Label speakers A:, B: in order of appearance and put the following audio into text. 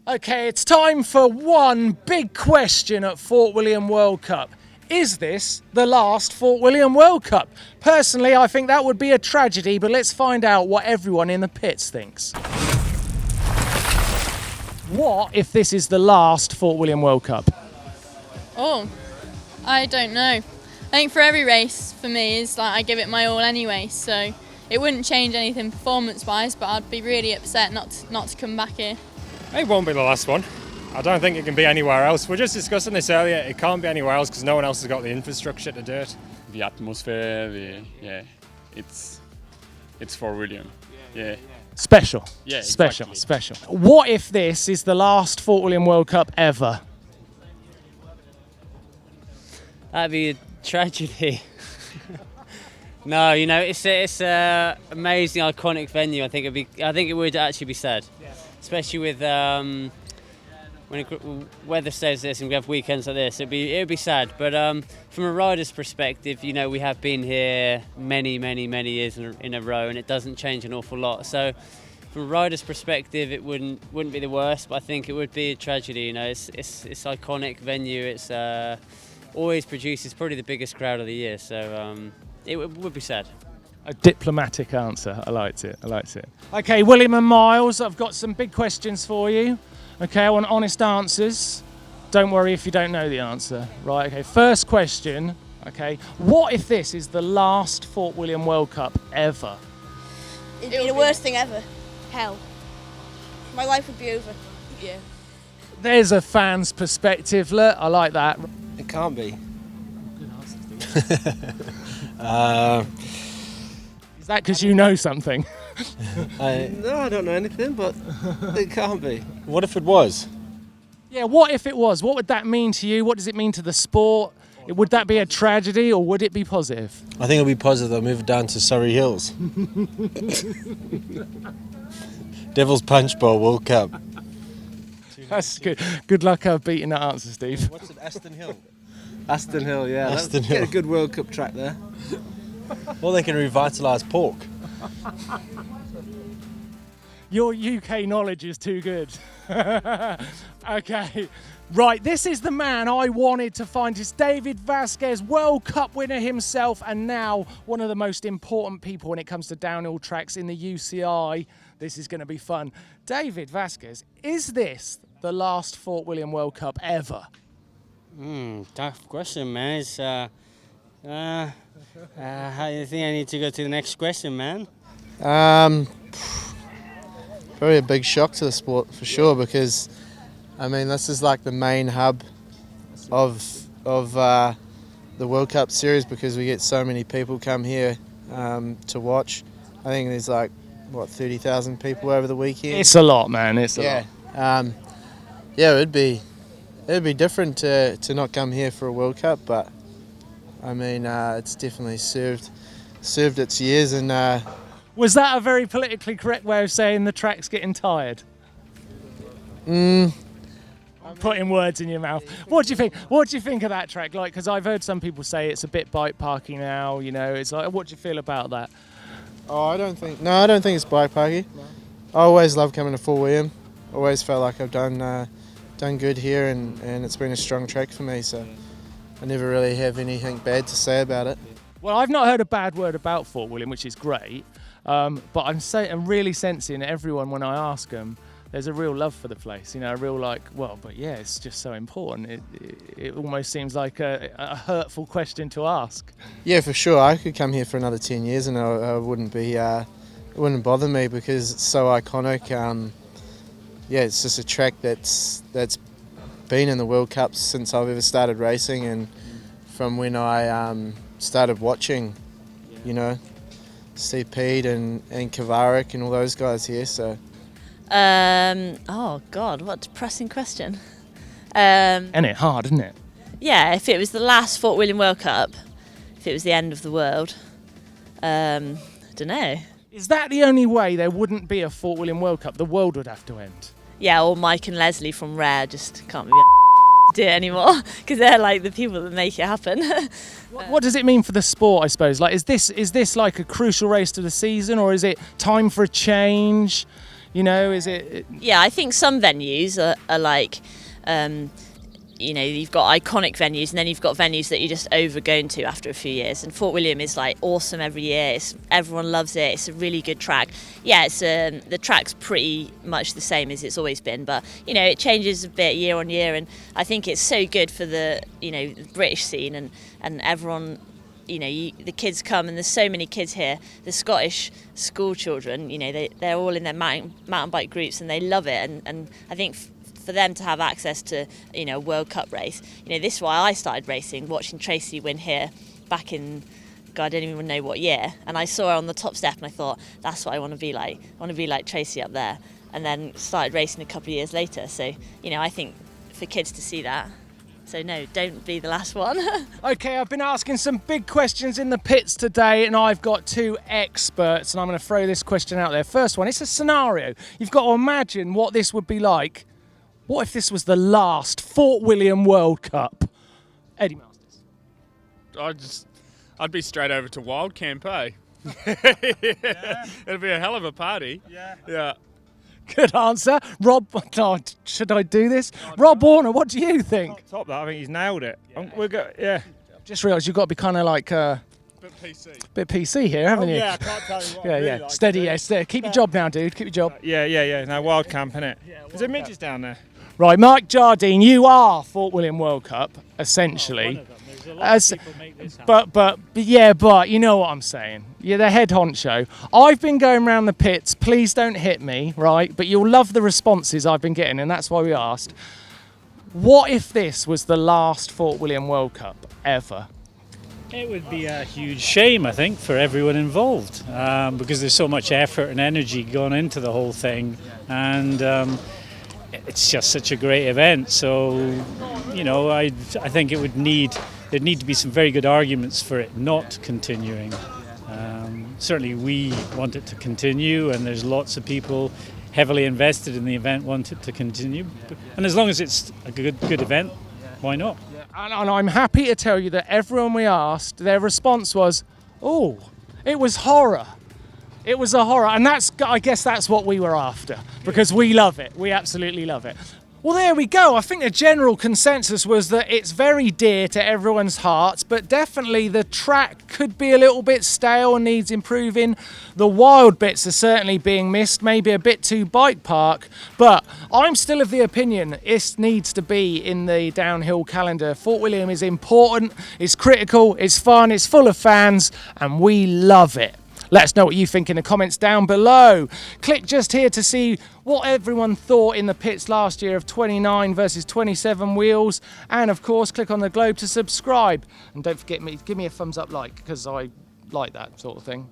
A: Okay, it's time for one big question at Fort William World Cup. Is this the last Fort William World Cup? Personally, I think that would be a tragedy, but let's find out what everyone in the pits thinks. What if this is the last Fort William World Cup?
B: Oh, I don't know. I think for every race, for me, is like I give it my all anyway, so it wouldn't change anything performance-wise, but I'd be really upset not to come back here.
C: It won't be the last one. I don't think it can be anywhere else. We're just discussing this earlier. It can't be anywhere else because no one else has got the infrastructure to do it.
D: The atmosphere, it's for William. Yeah.
A: Special.
D: Yeah,
A: special,
D: exactly.
A: special. What if this is the last Fort William World Cup ever?
E: That'd be a tragedy. No, you know, it's a amazing, iconic venue. I think it would actually be sad, especially with when weather stays this and we have weekends like this. It'd be sad. But from a rider's perspective, you know, we have been here many years in a row, and it doesn't change an awful lot. So, from a rider's perspective, it wouldn't be the worst, but I think it would be a tragedy. You know, it's iconic venue. It's always produces probably the biggest crowd of the year. So. It would be sad.
A: A diplomatic answer. I liked it. Okay, William and Miles, I've got some big questions for you. Okay, I want honest answers. Don't worry if you don't know the answer. Right, okay, first question. Okay, what if this is the last Fort William World Cup ever?
F: It'd be the worst thing ever. Hell. My life would be over. Yeah.
A: There's a fan's perspective. Look, I like that.
G: It can't be.
A: Good answer, Steve. Is that because you know something?
G: No, I don't know anything, but it can't be. What if it was?
A: Yeah, what if it was? What would that mean to you? What does it mean to the sport? Would that be a tragedy or would it be positive?
G: I think it'll be positive. They'll move it down to Surrey Hills. Devil's Punch Bowl World Cup.
A: That's good. Good luck beating that answer, Steve.
G: What's it, Aston Hill?
H: Aston Hill, yeah.
G: Aston
H: Get
G: Hill.
H: a good World Cup track there.
G: Or they can revitalise pork.
A: Your UK knowledge is too good. Okay, right, this is the man I wanted to find. It's David Vasquez, World Cup winner himself, and now one of the most important people when it comes to downhill tracks in the UCI. This is going to be fun. David Vasquez, is this the last Fort William World Cup ever?
E: Tough question, man. It's, how do you think I need to go to the next question, man?
H: Probably a big shock to the sport for sure, because I mean this is like the main hub of the World Cup series, because we get so many people come here to watch. I think there's like 30,000 people over the weekend.
A: It's a lot, man. It's a lot.
H: It'd be different to not come here for a World Cup, but I mean it's definitely served its years. And
A: was that a very politically correct way of saying the track's getting tired? I'm putting words in your mouth. What do you think? What do you think of that track? Like, because I've heard some people say it's a bit bike parky now. You know, it's like, what do you feel about that?
H: Oh, I don't think it's bike parky. No. I always love coming to Fort William. Always felt like I've done good here, and it's been a strong track for me. So I never really have anything bad to say about it.
A: Well, I've not heard a bad word about Fort William, which is great. But I'm really sensing everyone when I ask them, there's a real love for the place. You know, a real it's just so important. It almost seems like a hurtful question to ask.
H: Yeah, for sure. I could come here for another 10 years and I wouldn't be. It wouldn't bother me because it's so iconic. It's just a track that's been in the World Cup since I've ever started racing, and from when I started watching, you know, Steve Peat and Kavarik and all those guys here. So.
F: Oh God, what a depressing question.
A: And it's hard, isn't it?
F: Yeah, if it was the last Fort William World Cup, if it was the end of the world, I don't know.
A: Is that the only way there wouldn't be a Fort William World Cup? The world would have to end. Yeah,
F: or Mike and Leslie from Rare just can't be to do it anymore because they're like the people that make it happen.
A: What does it mean for the sport, I suppose? Like, is this like a crucial race to the season, or is it time for a change? You know, is it?
F: Yeah, I think some venues are like, you know, you've got iconic venues and then you've got venues that you're just over going to after a few years. And Fort William is like awesome every year. Everyone loves it. It's a really good track. Yeah, it's the track's pretty much the same as it's always been, but you know, it changes a bit year on year. And I think it's so good for the, you know, the British scene and everyone. You know, the kids come, and there's so many kids here. The Scottish school children, you know, they're all in their mountain bike groups, and they love it. And I think for them to have access to, you know, a World Cup race, you know, this is why I started racing, watching Tracy win here back in, God, I don't even know what year. And I saw her on the top step, and I thought, that's what I want to be like. I want to be like Tracy up there. And then started racing a couple of years later. So, you know, I think for kids to see that. So no, don't be the last one.
A: Okay, I've been asking some big questions in the pits today, and I've got two experts, and I'm going to throw this question out there. First one, it's a scenario. You've got to imagine what this would be like. What if this was the last Fort William World Cup? Eddie Masters.
D: I'd be straight over to Wild Camp, eh?
C: Yeah.
D: It'd be a hell of a party. Yeah.
A: Good answer. Rob, oh, should I do this? Rob Warner, what do you think?
C: Top that, I think he's nailed it. We're good, yeah.
A: Just realised you've got to be kind of like bit PC here, haven't you?
C: Yeah, I can't tell you what I
A: Yeah,
C: really
A: yeah.
C: like
A: Steady,
C: to do.
A: yeah, steady. Keep your job now, dude. Keep your job.
C: Yeah. No, Wild Camp, innit? Is there midgets down there?
A: Right, Mark Jardine, you are Fort William World Cup, essentially. But you know what I'm saying. You're the head honcho. I've been going around the pits. Please don't hit me, right? But you'll love the responses I've been getting, and that's why we asked. What if this was the last Fort William World Cup ever?
I: It would be a huge shame, I think, for everyone involved, because there's so much effort and energy gone into the whole thing, and it's just such a great event. So, you know, I think there'd need to be some very good arguments for it not continuing. Certainly we want it to continue, and there's lots of people heavily invested in the event want it to continue. And as long as it's a good event, why not?
A: And I'm happy to tell you that everyone we asked, their response was, oh, it was horror. It was a horror. And I guess that's what we were after, because we love it. We absolutely love it. Well, there we go. I think the general consensus was that it's very dear to everyone's hearts, but definitely the track could be a little bit stale and needs improving. The wild bits are certainly being missed, maybe a bit too bike park, but I'm still of the opinion it needs to be in the downhill calendar. Fort William is important, it's critical, it's fun, it's full of fans, and we love it. Let us know what you think in the comments down below. Click just here to see what everyone thought in the pits last year of 29 versus 27 wheels. And of course, click on the globe to subscribe. And don't forget, give me a thumbs up like, because I like that sort of thing.